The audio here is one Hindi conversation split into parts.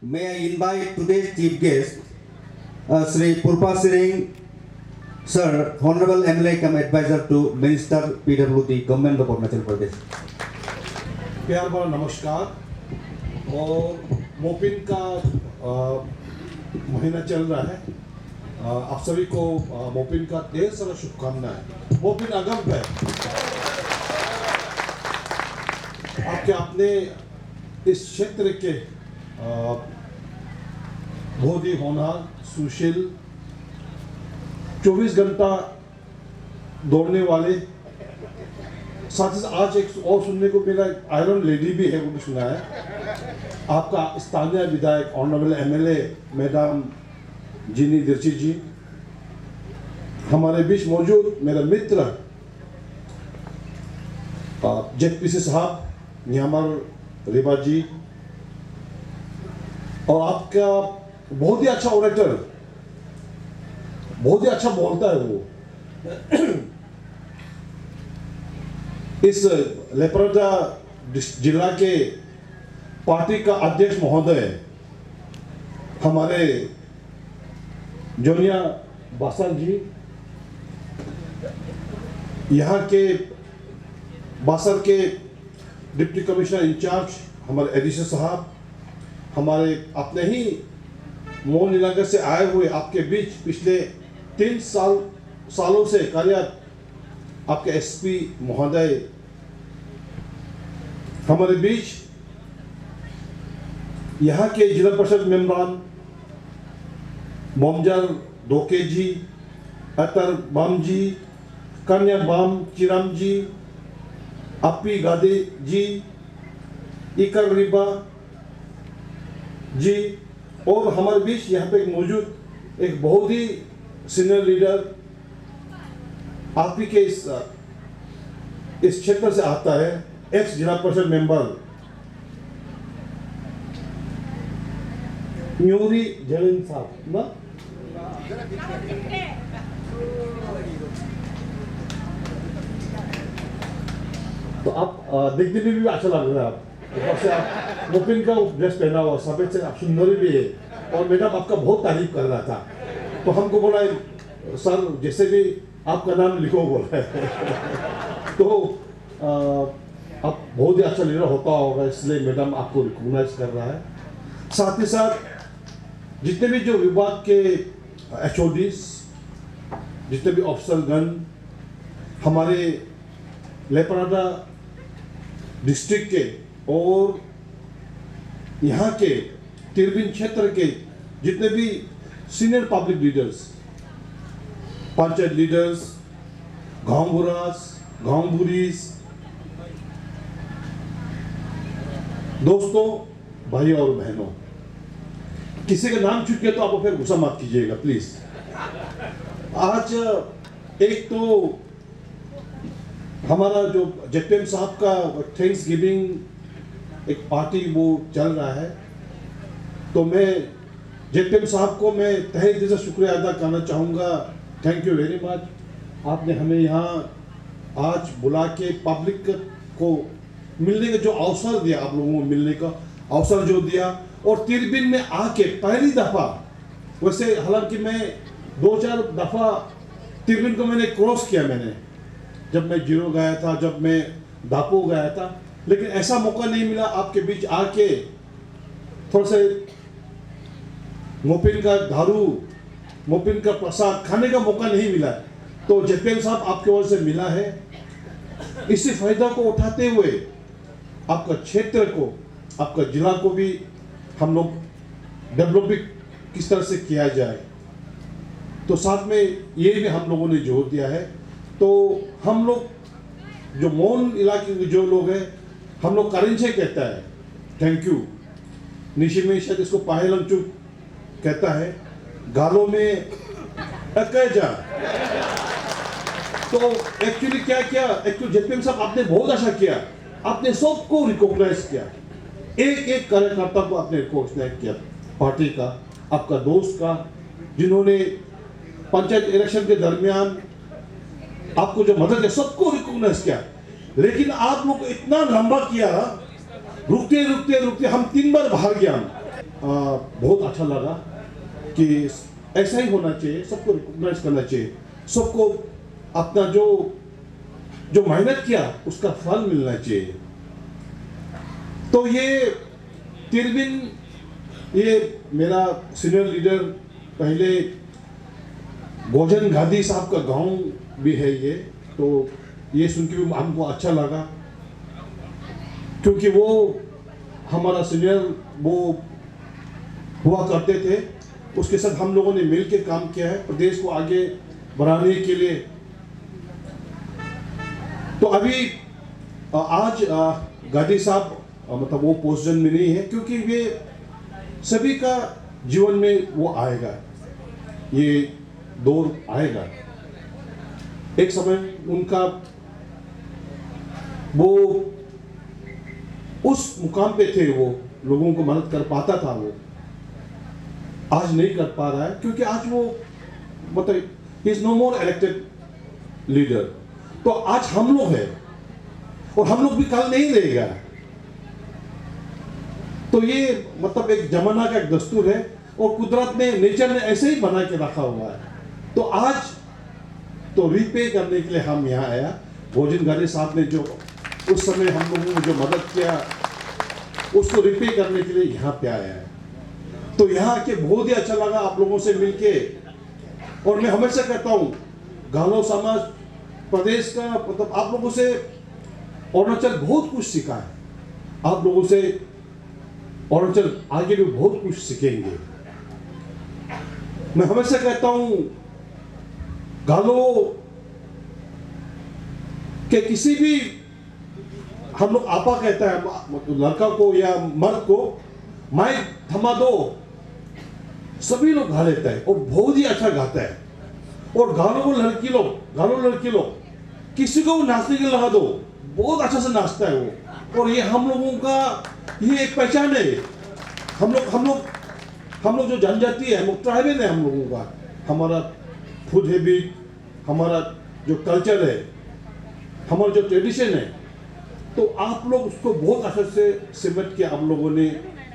May I invite today's chief guest, Sri Purpa Singh, Sir, Honorable MLA cum Advisor to Minister PWD, Government of Arunachal Pradesh. प्यार भरा नमस्कार। और मोपिन का महीना चल रहा है। आप सभी को मोपिन का ढेर सारा शुभकामनाएं। मोपिन अगम है। आपके अपने इस क्षेत्र के बहुत ही होनहार, सुशील, 24 घंटा दौड़ने वाले, साथ ही आज एक और सुनने को मिला, आयरन लेडी भी है, वो भी सुना है। आपका स्थानीय विधायक ऑनरेबल एमएलए मैडम जिनी दिर्ची जी, हमारे बीच मौजूद मेरा मित्र जेपीसी साहब, न्यामर रिबा जी, और आपका बहुत ही अच्छा ऑरेटर, बहुत ही अच्छा बोलता है वो। इस लेपराडा जिला के पार्टी का अध्यक्ष महोदय हमारे जोनिया बासल जी, यहाँ के बासल के डिप्टी कमिश्नर इंचार्ज हमारे एडिशनल साहब, हमारे अपने ही मोहन नीलांगर से आए हुए आपके बीच पिछले 3 सालों से कार्यरत आपके एसपी महोदय हमारे बीच, यहाँ के जिला परिषद मेंबरान मोमजल दोके जी, अतर बाम जी, कन्या बाम चिराम जी, अपी गादे जी, इकर रिबा जी, और हमारे बीच यहाँ पे मौजूद एक बहुत ही सीनियर लीडर आप ही के इस क्षेत्र से आता है, एक्स जिला परिषद मेंबर न्यूरी जैन साहब ना। तो आप देखने में भी अच्छा लग रहा है। आप ऊपर से आप मोपिन का ड्रेस पहना हुआ, सफेद से आप सुंदर भी है, और मैडम आपका बहुत तारीफ कर रहा था, तो हमको बोला सर जैसे भी आपका नाम लिखो बोला है। तो आप बहुत ही अच्छा लीडर होता होगा, इसलिए मैडम आपको रिकॉग्नाइज कर रहा है। साथ ही साथ जितने भी जो विभाग के एचओडीज, जितने भी अफसरगण हमारे लेपराडा डिस्ट्रिक्ट के और यहाँ के तिरबिन क्षेत्र के जितने भी senior public leaders, panchayat leaders, गांव बुरास, गांव बुरीस, दोस्तों, भाई और बहनों, किसी का नाम छूट गया तो आप फिर गुस्सा मत कीजिएगा प्लीज। आज एक तो हमारा जो जेपीएम साहब का थैंक्स गिविंग एक पार्टी वो चल रहा है, तो मैं जेपीएम साहब को मैं तहे दिल से शुक्रिया अदा करना चाहूँगा। Thank you very much. आपने हमें यहाँ आज बुला के पब्लिक को मिलने का जो अवसर दिया, आप लोगों को मिलने का अवसर जो दिया, और तिरबिन में आके पहली दफ़ा, वैसे हालांकि मैं 2-4 दफ़ा तिरबिन को मैंने क्रॉस किया, मैंने जब मैं जीरो गया था, जब मैं दापो गया था, लेकिन ऐसा मौका नहीं मिला आपके बीच आके थोड़ा से मोपिन का दारू, मोपिन का प्रसाद खाने का मौका नहीं मिला। तो जेपीएम साहब आपके वजह से मिला है। इसी फायदा को उठाते हुए आपका क्षेत्र को, आपका जिला को भी हम लोग डेवलपिंग किस तरह से किया जाए, तो साथ में ये भी हम लोगों ने जोर दिया है। तो हम लोग जो मोन इलाके के जो लोग हैं, हम लोग करेंचे कहता है, थैंक यू, निशी में शायद इसको पाहेलंचू कहता है, गालों में जा। तो एक्चुअली क्या किया, एक्चुअली जेपीएम साहब आपने बहुत अच्छा किया, आपने सबको रिकॉग्नाइज किया, एक एक कार्यकर्ता को आपने रिकॉग्नाइज किया, पार्टी का, आपका दोस्त का, जिन्होंने पंचायत इलेक्शन के दरमियान आपको जो मदद है सबको रिकॉग्नाइज किया। लेकिन आप लोग इतना लंबा किया, रुकते रुकते रुकते हम 3 बार बाहर गया। बहुत अच्छा लगा कि ऐसा ही होना चाहिए, सबको रिकॉग्नाइज करना चाहिए, सबको अपना जो जो मेहनत किया उसका फल मिलना चाहिए। तो ये तिरबिन, ये मेरा सीनियर लीडर पहले गोजन गांधी साहब का गांव भी है ये, तो ये सुन के भी हमको अच्छा लगा, क्योंकि वो हमारा सीनियर वो हुआ करते थे, उसके साथ हम लोगों ने मिलकर काम किया है प्रदेश को आगे बढ़ाने के लिए। तो अभी आज गांधी साहब मतलब वो पोजीशन में नहीं है, क्योंकि वे सभी का जीवन में वो आएगा, ये दौर आएगा। एक समय उनका वो उस मुकाम पे थे, वो लोगों को मदद कर पाता था, वो आज नहीं कर पा रहा है, क्योंकि आज वो मतलब he is no more elected leader. तो आज हम लोग हैं और हम लोग भी कल नहीं रहेगा। तो ये मतलब एक जमाना का एक दस्तूर है और कुदरत ने, नेचर ने ऐसे ही बना के रखा हुआ है। तो आज तो रिपे करने के लिए हम यहाँ आया। भोजन गांधी साहब ने जो उस समय हम लोगों को जो मदद किया उसको रिपे करने के लिए यहाँ पे आया है। तो यहाँ आके बहुत ही अच्छा लगा आप लोगों से मिलके। और मैं हमेशा कहता हूँ गालो समाज प्रदेश का मतलब आप लोगों से अरुणाचल बहुत कुछ सीखा है। आप लोगों से अरुणाचल आगे भी बहुत कुछ सीखेंगे। मैं हमेशा कहता हूँ गालो के किसी भी, हम लोग आपा कहता है लड़का को या मर्द को, माई थमा दो, सभी लोग गा लेता है और बहुत ही अच्छा गाता है। और गानों को लड़की लोग किसी को नाचने के लिए लगा दो, बहुत अच्छा से नाचता है वो। और ये हम लोगों का ये एक पहचान है। हम लोग जो जनजाति है, हम लोग ट्राइबल है, हम लोगों का हमारा फूड हैबिट, हमारा जो कल्चर है, हमारा जो ट्रेडिशन है, तो आप लोग उसको बहुत अच्छे से सिमट के आप लोगों ने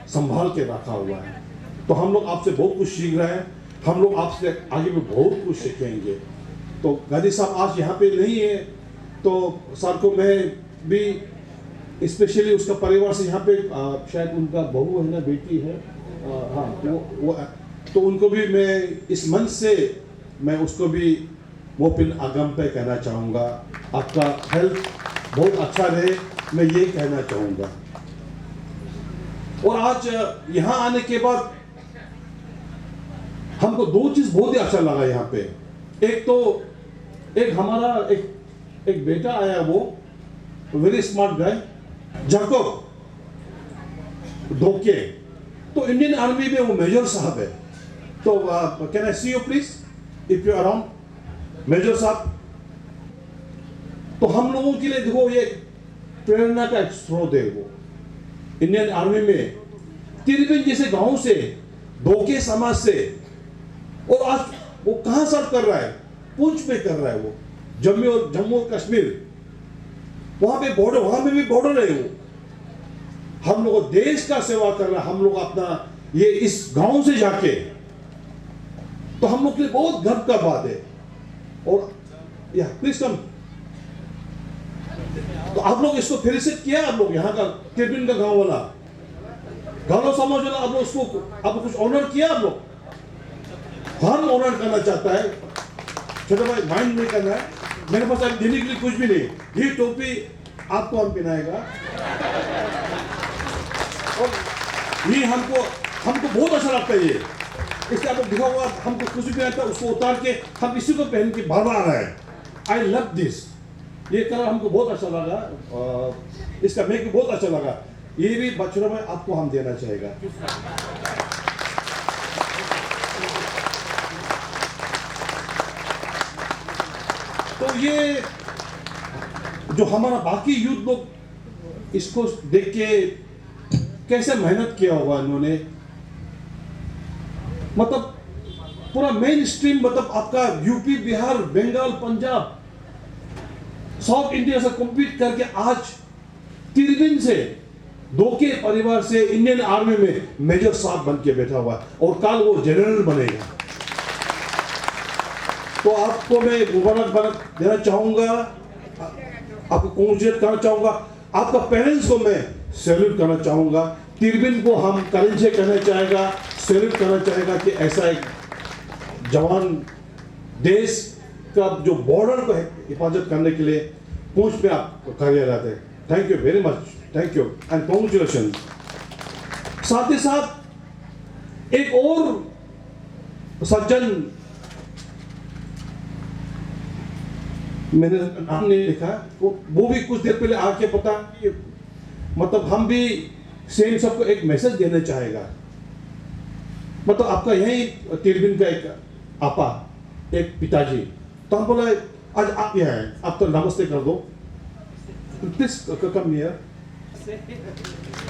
संभाल के रखा हुआ है। तो हम लोग आपसे बहुत कुछ सीख रहे हैं, हम लोग आपसे आगे भी बहुत कुछ सीखेंगे। तो गांधी साहब आज यहाँ पे नहीं है, तो सर को मैं भी स्पेशली उसका परिवार से यहाँ पे शायद उनका बहू है ना, बेटी है, हाँ वो तो उनको भी मैं इस मंच से मैं उसको भी वो पिन आगम पे कहना चाहूँगा, आपका हेल्थ बहुत अच्छा रहे, मैं ये कहना चाहूँगा। और आज यहाँ आने के बाद हमको दो चीज बहुत ही अच्छा लगा यहाँ पे। एक तो एक हमारा एक बेटा आया, वो वेरी स्मार्ट गाय, जाकोब डोके, तो इंडियन आर्मी में वो मेजर साहब है। तो can I see you please if you around major साहब। तो हम लोगों के लिए देखो ये प्रेरणा का एक स्रोत है। वो इंडियन आर्मी में तिरबिन जैसे गांव से, डोके समाज से, और आज वो कहां सर्व कर रहा है, पुंछ पे कर रहा है, वो जम्मू और कश्मीर, वहां पे बॉर्डर, वहां पे भी बॉर्डर है। वो हम लोग देश का सेवा कर रहा है, हम लोग अपना ये इस गांव से जाके, तो हम लोग के लिए बहुत गर्व का बात है। और या प्लीज कम, तो आप लोग इसको फिर से किया, आप लोग यहाँ का तिरबिन का गांव वाला, गालो समाज वाला, आप लोग उसको आप कुछ ऑनर किया, आप लोग हम ऑनर करना चाहता है। छोटा भाई माइंड नहीं करना है, मेरे पास अभी देने के लिए कुछ भी नहीं। ये टोपी आपको हम पहनाएगा और ये हमको बहुत अच्छा लगता है। ये इसलिए आपको दिखा हुआ, हमको कुछ भी नहीं आता, उसको उतार के हम इसी को पहन के बार बार आ रहा है। आई लव दिस, ये कलर हमको बहुत अच्छा लगा, इसका मेक बहुत अच्छा लगा। ये भी बच्चों में आपको हम देना चाहेगा। तो ये जो हमारा बाकी यूथ लोग इसको देख के कैसे मेहनत किया होगा इन्होंने, मतलब पूरा मेन स्ट्रीम, मतलब आपका यूपी, बिहार, बंगाल, पंजाब, साउथ इंडिया से कॉम्पीट करके आज तिरबिन से दो के परिवार से इंडियन आर्मी में मेजर साहब बन के बैठा हुआ है और कल वो जनरल बनेगा। तो आपको मैं मुबारकबाद देना चाहूंगा, आपको कांग्रेचुलेट करना चाहूंगा, आपका पेरेंट्स को मैं सैल्यूट करना चाहूंगा, तिरबिन को हम करेंजे कहना चाहेगा, सैल्यूट करना चाहेगा कि ऐसा एक जवान देश का जो बॉर्डर को हिफाजत करने के लिए पूंछ में आप कार्यरत है। Thank you very much, thank you and congratulation. साथ ही साथ एक और सज्जन, मैंने नाम नहीं लिखा, वो भी कुछ देर पहले आके पता कि मतलब हम भी सेम सबको एक मैसेज देना चाहेगा। मतलब आपका यही तिरबिन का एक आपा, एक पिताजी, तो हम बोला आज आप यहाँ हैं, आप तो नमस्ते कर दो प्लीज, कम हियर।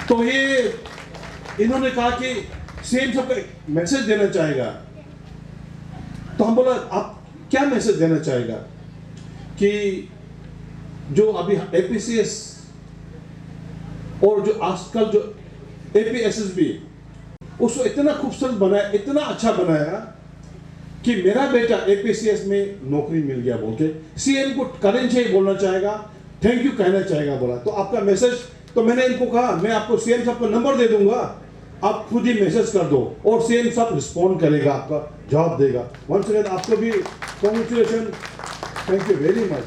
तो ये इन्होंने कहा कि सेम सबको एक मैसेज देना चाहेगा। तो हम बोला आप क्या मैसेज देना चाहेगा कि जो अभी एपीसीएस और जो आजकल जो एपीएसएसबी उसको इतना खूबसूरत बनाया, इतना अच्छा बनाया कि मेरा बेटा एपीसीएस में नौकरी मिल गया बोल के सीएम को करेंगे बोलना चाहेगा, थैंक यू कहना चाहेगा बोला। तो आपका मैसेज, तो मैंने इनको कहा मैं आपको सीएम साहब का नंबर दे दूंगा, आप खुद ही मैसेज कर दो और सीएम साहब रिस्पॉन्ड करेगा, आपका जवाब देगा। वंस अगेन आपको भी congratulation, thank you very much.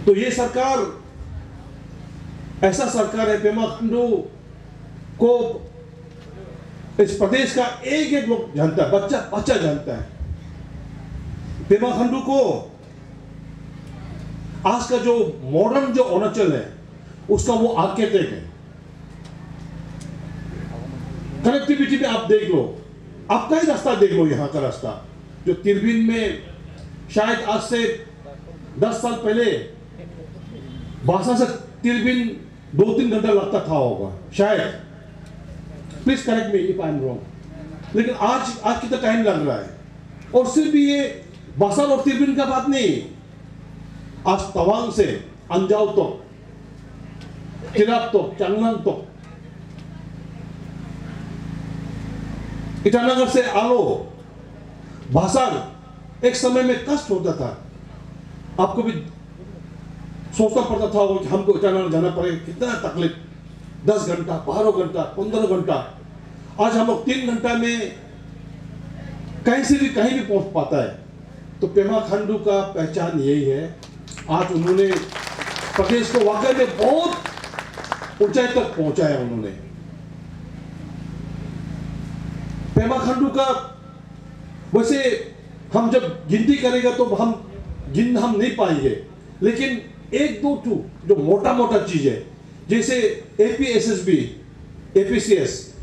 तो ये सरकार ऐसा सरकार है, पेमा खांडू को इस प्रदेश का एक एक लोग जानता है, बच्चा बच्चा जानता है। पेमा खांडू को आज का जो मॉडर्न जो अरुणाचल है उसका वो आर्किटेक्ट है। कनेक्टिविटी में आप देख लो, आपका ही रास्ता देख लो, यहाँ का रास्ता जो तिरबिन में शायद आज से 10 साल पहले बासा से तिरबिन 2-3 घंटा लगता था होगा शायद, please correct me if I am wrong, लेकिन आज कितना टाइम लग रहा है। और सिर्फ ये बासा और तिरबिन का बात नहीं, आज तवांग से अंजाव तो, तिराप तो, चांगलांग तो, ईटानगर से आलो, भाषण एक समय में कष्ट होता था, आपको भी सोचना पड़ता था कि हमको ईटानगर जाना पड़ेगा, कितना तकलीफ, 10 घंटा, 12 घंटा, 15 घंटा। आज हम लोग 3 घंटा में कहीं से भी कहीं भी पहुंच पाता है। तो पेमा खांडू का पहचान यही है। आज उन्होंने प्रदेश को वाकई में बहुत ऊंचाई तक पहुंचाया उन्होंने। पेमा खांडू का वैसे हम जब गिनती करेगा तो हम नहीं पाएंगे, लेकिन 1-2 जो मोटा मोटा चीज है, जैसे एपीएसएसबी, एपीसीएस,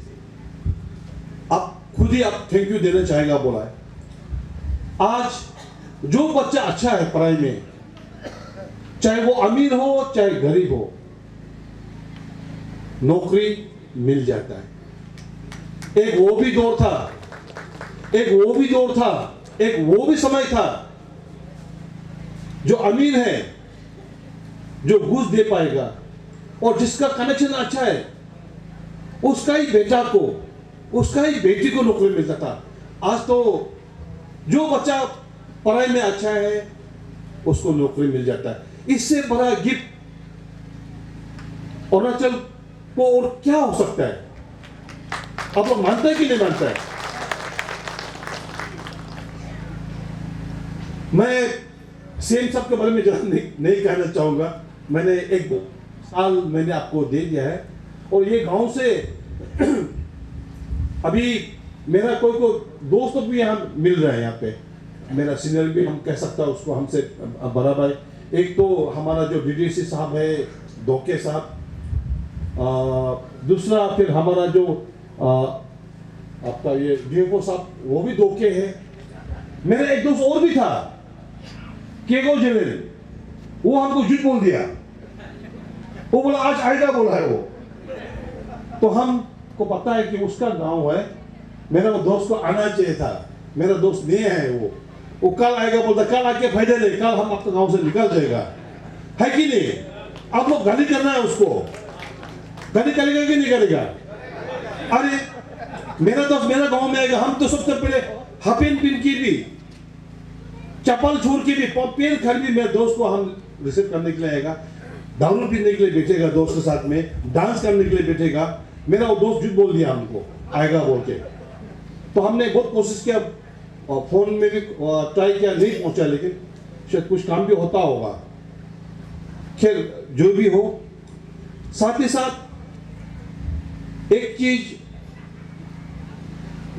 आप खुद ही आप थैंक यू देना चाहेगा बोला है। आज जो बच्चा अच्छा है पढ़ाई में, चाहे वो अमीर हो चाहे गरीब हो, नौकरी मिल जाता है। एक वो भी दौर था, एक वो भी समय था जो अमीर है, जो घूस दे पाएगा और जिसका कनेक्शन अच्छा है, उसका ही बेटा को, उसका ही बेटी को नौकरी मिलता था। आज तो जो बच्चा पढ़ाई में अच्छा है उसको नौकरी मिल जाता है। इससे बड़ा गिफ्ट अरुणाचल को और क्या हो सकता है? आप लोग मानते हैं कि नहीं मानते हैं? मैं सेम सब के बारे में ज़्यादा नहीं कहना चाहूँगा। मैंने 1-2 साल मैंने आपको दे दिया है और ये गांव से अभी मेरा कोई दोस्त भी यहाँ मिल रहा है। यहाँ पे मेरा सीनियर भी हम कह सकता है उसको, हमसे बड़ा भाई। एक तो हमारा जो डीडीसी साहब है, दोके साहब, दूसरा फिर हमारा जो आपका ये डीएफओ साहब, वो भी दोके है। मेरा एक दोस्त और भी था, केगो जेवेल, वो हमको झूठ बोल दिया। वो बोला आज आएगा, बोला है वो। तो हमको पता है कि उसका गांव है। मेरा वो दोस्त को आना चाहिए था, मेरा दोस्त नहीं है वो कल आएगा, बोलता कल आके फायदा नहीं, कल हम आपका गांव से निकाल देगा, है कि नहीं? आप लोग गाली करना है उसको, गाली करेगा कि नहीं करेगा? अरे मेरा दोस्त मेरा गांव में आएगा, हम तो सबसे पहले हाफिन पिन की भी, चप्पल छोड़ के भी, पेन खर भी मेरे दोस्त को हम रिसीव करने के लिए आएगा, दारू पीने के लिए बैठेगा दोस्त के साथ में, डांस करने के लिए बैठेगा। मेरा वो दोस्त झूठ बोल दिया हमको आएगा बोल के, तो हमने बहुत कोशिश किया और फोन में भी ट्राई किया, नहीं पहुंचा, लेकिन शायद कुछ काम भी होता होगा। खैर जो भी हो, साथ ही साथ एक चीज,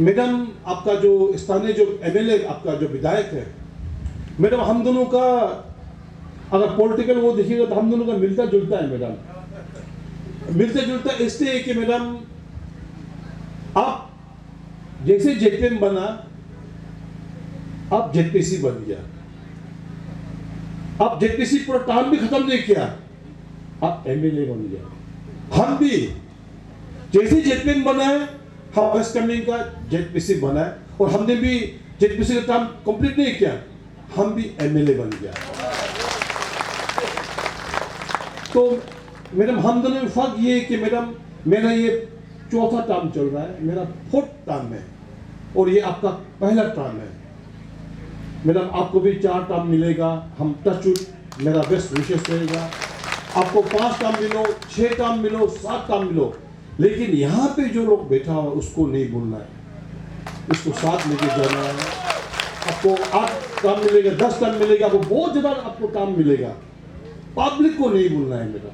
मैडम आपका जो स्थानीय जो एमएलए आपका जो विधायक है, मैडम हम दोनों का अगर पॉलिटिकल वो देखिएगा तो हम दोनों का मिलता जुलता है मैडम। मिलता जुलता इसलिए कि मैडम आप जैसे जेपीएम बना, आप जेपीसी बन गया, आप जेपीसी पूरा काम भी खत्म नहीं किया, आप एमएलए बन गया। हम भी जैसे जेपीएम बना है, हम वेस्ट कामेंग का जेपीसी बना है, और हमने भी जेपीसी का काम कंप्लीट नहीं किया, हम भी एमएलए बन गया। तो मैडम हम दोनों में फर्क ये है कि मैडम मेरा ये चौथा टर्म चल रहा है, मेरा 4th टर्म है, और ये आपका पहला टर्म है। मैडम आपको भी 4 टर्म मिलेगा, हम टच वुड, मेरा बेस्ट विशेष रहेगा। आपको 5 टर्म मिलो, 6 टर्म मिलो, 7 टर्म मिलो, लेकिन यहाँ पे जो लोग बैठा हो उसको नहीं भूलना है, इसको साथ लेके जाना है। आपको 8 टर्म मिलेगा, 10 टर्म मिलेगा, वो बहुत ज्यादा आपको टर्म मिलेगा, पब्लिक को नहीं भूलना है मैडम।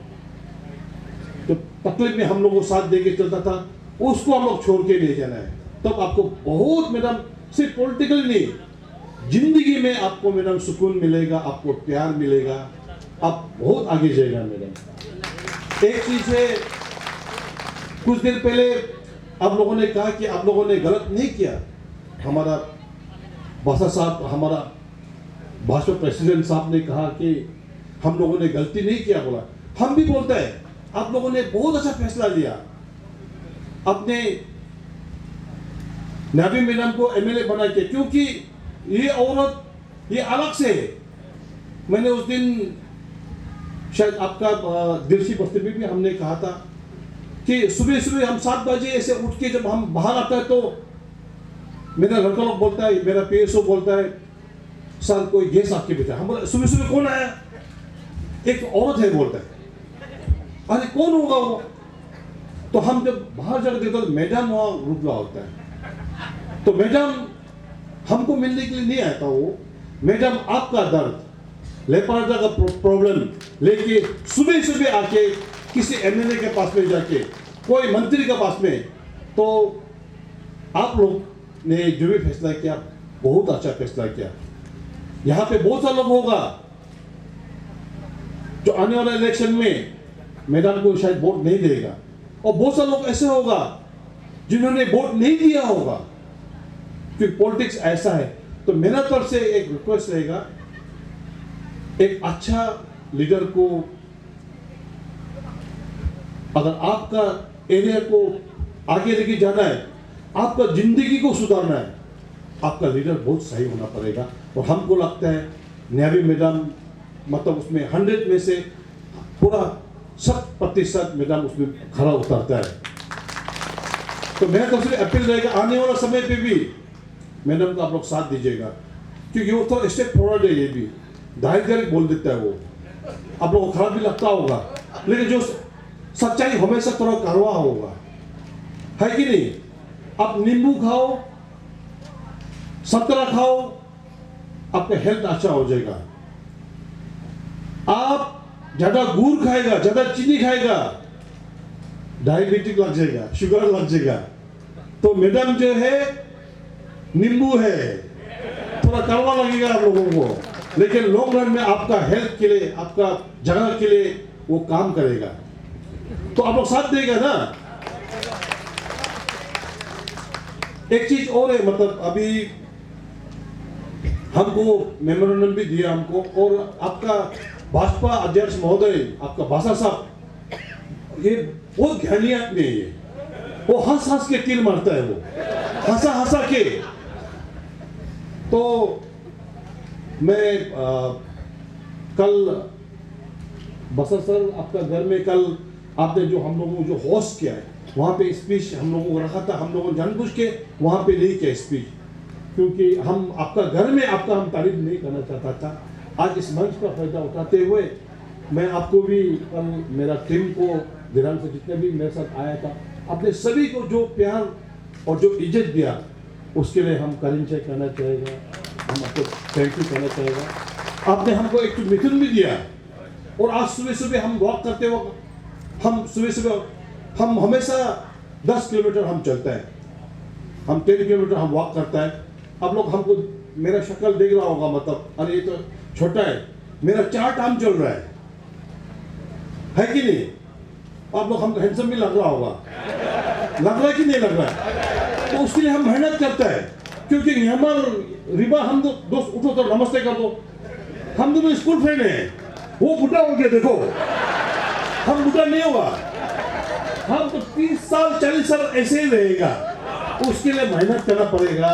तो तकलीफ में हम लोग को साथ देके चलता था, उसको हम लोग छोड़ के ले जाना है, तब आपको बहुत मैडम सिर्फ पॉलिटिकल नहीं, जिंदगी में आपको मैडम सुकून मिलेगा, आपको प्यार मिलेगा, आप बहुत आगे जाएगा मैडम। एक चीज है, कुछ दिन पहले आप लोगों ने कहा कि आप लोगों ने गलत नहीं किया, हमारा बासा साहब, हमारा भाजपा प्रेसिडेंट साहब ने कहा कि हम लोगों ने गलती नहीं किया, बोला। हम भी बोलते हैं आप लोगों ने बहुत अच्छा फैसला लिया, अपने नाबी मैडम को एमएलए बना के, क्योंकि ये औरत ये अलग से है। मैंने उस दिन शायद आपका दिलसी बस्ती में भी हमने कहा था कि सुबह सुबह हम 7 बजे ऐसे उठ के जब हम बाहर आते हैं, तो मेरा लड़का लोग बोलता है, मेरा पीएसओ बोलता है, सर कोई गेस्ट आपके बेटा। हम बोले सुबह सुबह कौन आया? एक औरत है, बोलता है। अरे कौन होगा वो? तो हम जब बाहर जाकर देखते तो मैडम वहां रुका होता है। तो मैडम हमको मिलने के लिए नहीं आता, वो मैडम आपका दर्द, लेपार्डा का प्रॉब्लम लेके सुबह सुबह आके किसी एमएलए के पास में जाके, कोई मंत्री के पास में, तो आप लोग ने जो भी फैसला किया बहुत अच्छा फैसला किया। यहाँ पे बहुत सारे लोग होगा जो आने वाले इलेक्शन में मैदान को शायद वोट नहीं देगा, और बहुत सारे लोग ऐसे होगा जिन्होंने वोट नहीं दिया होगा, क्योंकि पॉलिटिक्स ऐसा है। तो मेरा तरफ से एक रिक्वेस्ट रहेगा, एक अच्छा लीडर को, अगर आपका एरिया को आगे लेके जाना है, आपका जिंदगी को सुधारना है, आपका लीडर बहुत सही होना पड़ेगा। और हमको लगता है न्यावी मैडम मतलब उसमें 100 में से पूरा 100% मैडम उसमें खरा उतरता है। तो मेरा तरफ से अपील रहेगा, आने वाला समय पे भी मैडम का आप लोग साथ दीजिएगा, क्योंकि वो थोड़ा स्टेप फॉरवर्ड है, ये भी दाहिर बोल देता है, वो आप लोगों को खराब भी लगता होगा, लेकिन जो सच्चाई हमेशा थोड़ा कड़वा होगा, है कि नहीं? आप नींबू खाओ, संतरा खाओ, आपका हेल्थ अच्छा हो जाएगा। आप ज्यादा गुड़ खाएगा, ज्यादा चीनी खाएगा, डायबिटीज लग जाएगा, शुगर लग जाएगा। तो मैडम जो है नींबू है, थोड़ा कड़वा लगेगा आप लोगों को, लेकिन लॉन्ग रन में आपका हेल्थ के लिए, आपका जगह के लिए वो काम करेगा। तो आप लोग साथ देगा ना। एक चीज और है, मतलब अभी हमको मेमोरेंडम भी दिया हमको, और आपका भाजपा अध्यक्ष महोदय, आपका भाषा साहब, ये बहुत ज्ञानी आदमी है, ये वो हंस हंस के तीर मारता है, वो हंसा हंसा के। तो मैं कल बसर सर आपका घर में कल आपने जो हम लोगों को जो होस्ट किया है वहाँ पे स्पीच हम लोगों को रखा था, हम लोगों ने जानबूझ के वहाँ पे नहीं किया स्पीच, क्योंकि हम आपका घर में आपका हम तारीफ नहीं करना चाहता था। आज इस मंच का फायदा उठाते हुए मैं आपको भी कल मेरा टीम को दिनांक से जितने भी मेरे साथ आया था, अपने सभी को जो प्यार और जो इज्जत दिया उसके लिए हम करिंचे करना चाहेगा, हम आपको थैंक यू कहना चाहेगा। आपने हमको एक मिथुन भी दिया और आज सुबह सुबह हम वॉक करते वक्त हम सुबह हम हमेशा 10 किलोमीटर हम चलता है, हम 10 किलोमीटर हम वॉक करता है। आप लोग हमको मेरा शक्ल देख रहा होगा, मतलब अरे ये तो छोटा है, मेरा 4 टाइम चल रहा है कि नहीं? आप लोग हमको हैंडसम भी लग रहा होगा, लग रहा है कि नहीं लग रहा है? तो उसके लिए हम मेहनत करता है, क्योंकि हमारा रिबा हम दोस्त उठो तो नमस्ते कर दो, हम दोनों स्कूल फ्रेंड हैं। वो बुढ़ा हो गया देखो, हम बुढ़ा नहीं होगा, हम तो 30 साल 40 साल ऐसे ही रहेगा। उसके लिए मेहनत करना पड़ेगा,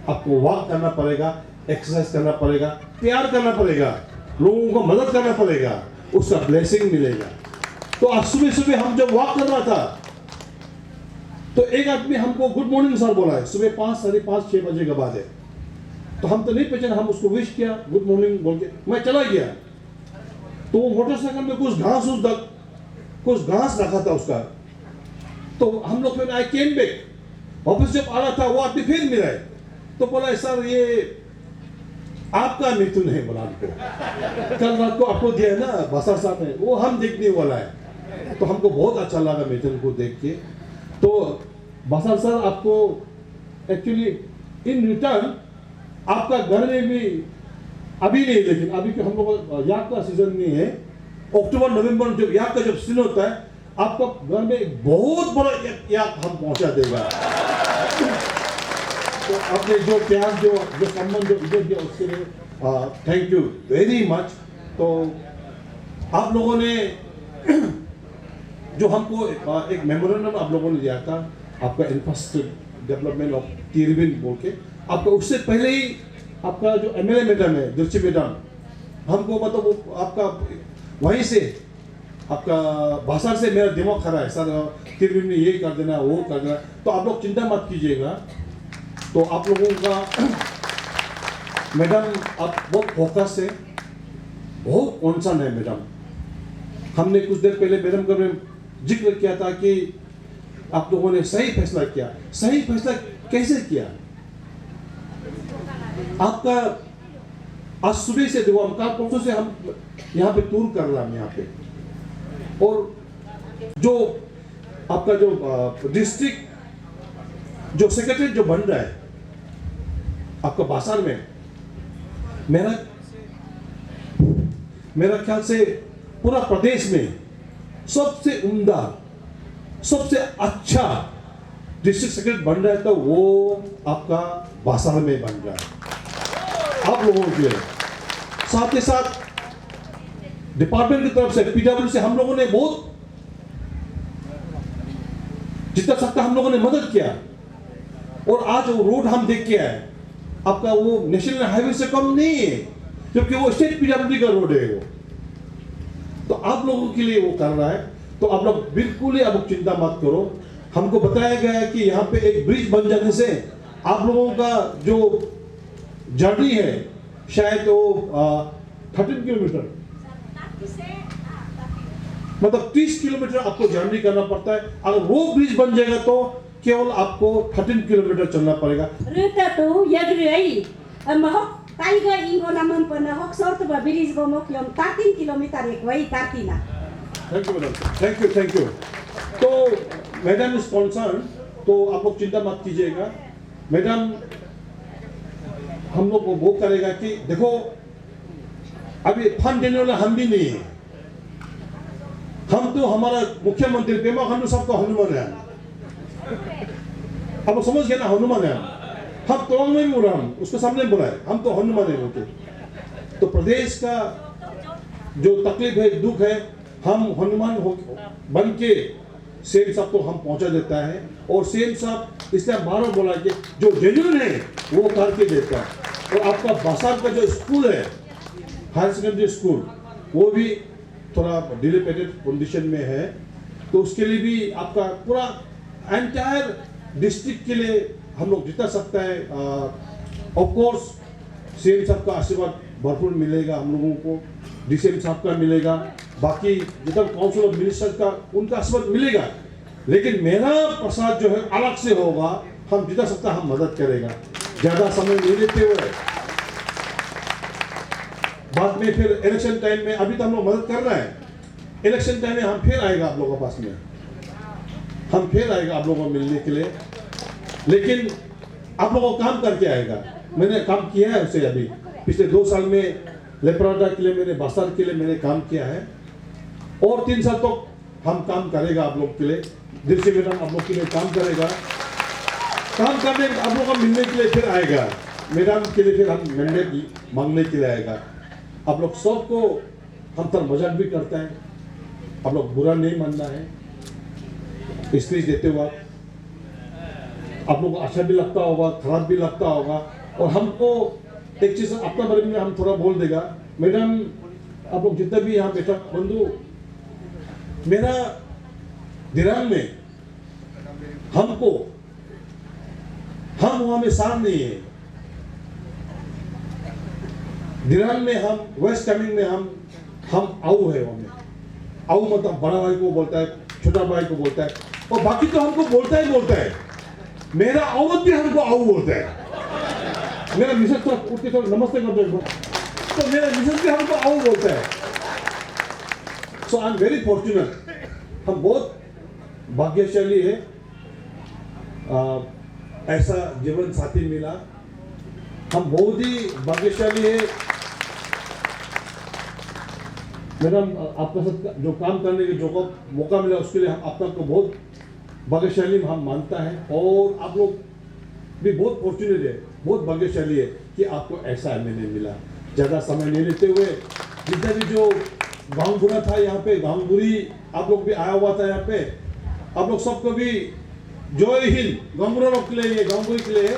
आपको वॉक करना पड़ेगा, एक्सरसाइज करना पड़ेगा, प्यार करना पड़ेगा, लोगों को मदद करना पड़ेगा, उसका ब्लेसिंग मिलेगा। तो आज सुबह सुबह हम जब वॉक कर रहा था तो एक आदमी हमको गुड मॉर्निंग सर बोला है, सुबह 5, साढ़े 5, 6 बजे के बाद है। तो हम तो नहीं पहचान, हम उसको विश किया गुड मॉर्निंग बोल के, मैं चला गया। तो वो मोटरसाइकिल में कुछ घास रखा था उसका, तो हम लोग फिर आई केम बैक, वापस जब आ रहा था वो आदमी फिर मिला है, तो बोला सर ये आपका मिथुन है, बोला हमको कल रात को आपको दिया है ना बसर साहब ने, वो हम देखने वाला है। तो हमको बहुत अच्छा लगा मिथुन को देख के। तो बसर सर आपको एक्चुअली इन रिटर्न आपका घर में भी अभी नहीं, लेकिन अभी के हम लोग याक का सीजन नहीं है, अक्टूबर नवंबर जब याक का जब सीजन होता है आपका घर में एक बहुत बड़ा याक हम पहुंचा देगा। तो आपने जो प्यार जो सम्मान जो इज्जत दिया उसके लिए थैंक यू वेरी मच। तो आप लोगों ने जो हमको एक मेमोरेंडम आप लोगों ने दिया था, आपका इंफ्रास्ट्रक्चर डेवलपमेंट ऑफ तिरबिन बोल के, आपका उससे पहले ही आपका जो एमएलए मैडम है दिलची मैडम, हमको मतलब वो आपका वहीं से आपका भाषा से मेरा दिमाग खरा है सर, तिरबिन में ये कर देना वो कर देना। तो आप लोग चिंता मत कीजिएगा। तो आप लोगों का मैडम आप बहुत फोकस है, बहुत कॉन्सर्न है मैडम। हमने कुछ देर पहले मैडम का जिक्र किया था कि आप लोगों ने सही फैसला किया। सही फैसला कैसे किया? आपका आज सुबह से देखो, हम कल परसों से हम यहाँ पे टूर कर रहा है यहाँ पे, और जो आपका जो डिस्ट्रिक्ट जो सेक्रेटरी जो बन रहा है आपका बासार में, मेरा ख्याल से पूरा प्रदेश में सबसे उम्दा सबसे अच्छा डिस्ट्रिक्ट सेक्रेटरी बन रहा है, तो वो आपका बासार में बन रहा है आप लोगों के लिए। साथ ही साथ डिपार्टमेंट की तरफ से पीडब्ल्यू से हम लोगों ने बहुत जितना सकता हम लोगों ने मदद किया, और आज वो रोड हम देख के आए, आपका वो नेशनल हाईवे से कम नहीं है, क्योंकि वो स्टेट पीडब्ल्यू का रोड है वो, तो आप लोगों के लिए वो कर रहा है। तो आप लोग बिल्कुल ही अब चिंता मत करो। हमको बताया गया है कि यहाँ पे एक ब्रिज बन जाने से आप लोगों का जो जर्नी है शायद वो 13 किलोमीटर मतलब 30 किलोमीटर आपको जर्नी करना पड़ता है। अगर वो ब्रिज बन जाएगा तो केवल आपको 13 किलोमीटर चलना पड़ेगा। Thank you. तो मैडम इज कंसर्न, तो आप लोग चिंता मत कीजिएगा। मैडम हम लोग को वो करेगा कि देखो अभी फंड देने वाला हम भी नहीं है, हम तो हमारा मुख्यमंत्री पेमा खांडू साहब को हनुमान है, अब समझ गया ना, हनुमान है हम तो में भी बोला, हम उसके सामने बोला है हम तो हनुमान है बोलते। तो प्रदेश का जो तकलीफ है दुख है, हम हनुमान बन के सेम साहब को हम पहुंचा देता है, और सेम साहब इसलिए बार बोला कि जो जेन्युइन है वो करके देता है। और आपका बासार का जो स्कूल है, हायर सेकेंडरी स्कूल, वो भी थोड़ा डिलेपिडेटेड कंडीशन में है, तो उसके लिए भी आपका पूरा एंटायर डिस्ट्रिक्ट के लिए हम लोग जिता सकता है। ऑफ कोर्स सीएम साहब का आशीर्वाद भरपूर मिलेगा हम लोगों को, डीसीएम साहब का मिलेगा, बाकी जितना काउंसिल ऑफ मिनिस्टर का उनका आशीर्वाद मिलेगा, लेकिन मेरा प्रसाद जो है अलग से होगा। हम जितना सकता हम मदद करेगा, ज्यादा समय नहीं लेते हुए। बाद में फिर इलेक्शन टाइम में, अभी तो हम लोग मदद कर रहे हैं, इलेक्शन टाइम में हम फिर आएगा आप लोगों के पास में, हम फिर आएगा आप लोगों को मिलने के लिए, लेकिन आप लोगों को काम करके आएगा। मैंने काम किया है उसे, अभी पिछले 2 साल में लेपराडा के लिए, मैंने बासार के लिए मैंने काम किया है, और 3 साल तो हम काम करेगा आप लोग के लिए। दिल से मैडम आप लोग के लिए काम करेगा, काम करने आप लोग को मिलने के लिए फिर आएगा, मैडम के लिए फिर हम मैंडेट मांगने के लिए आएगा। आप लोग सबको हम तर मजाक भी करते हैं, आप लोग बुरा नहीं मानना है। स्पीच देते हुआ आप लोग को अच्छा भी लगता होगा, खराब भी लगता होगा, और हमको एक चीज अपना बारे में हम थोड़ा बोल देगा। मैडम आप लोग जितना भी यहाँ बैठा बंधु, मेरा दिरांग में हमको, हम वहां में साथ नहीं है, दिरांग में हम, वेस्ट कामेंग में हम आऊ है। वहां में आऊ मतलब बड़ा भाई को बोलता है, छोटा भाई को बोलता है, और बाकी तो हमको बोलता है। मेरा औरत भी हमको आऊ बोलता है। मेरा मिसेस तो उठ के थोड़ा नमस्ते कर दो, तो मेरा मिसेस भी हमको आऊ बोलता है। सो आई एम वेरी फॉर्चुनेट, हम बहुत भाग्यशाली है, ऐसा जीवन साथी मिला। हम बहुत ही भाग्यशाली है मैडम, आपका साथ जो काम करने के जो मौका मिला उसके लिए हम अपना को बहुत भाग्यशाली हम मानता है। और आप लोग भी बहुत फॉर्चुनेट है, बहुत भाग्यशाली है कि आपको ऐसा एमएलए मिला। ज़्यादा समय नहीं लेते हुए, जितना भी जो गांव था यहाँ पे, गांवबुरी आप लोग भी आया हुआ था यहाँ पे, आप लोग सबको भी जय हिंद, गांवबुरा लोग के लिए, ये गांवबुरी के लिए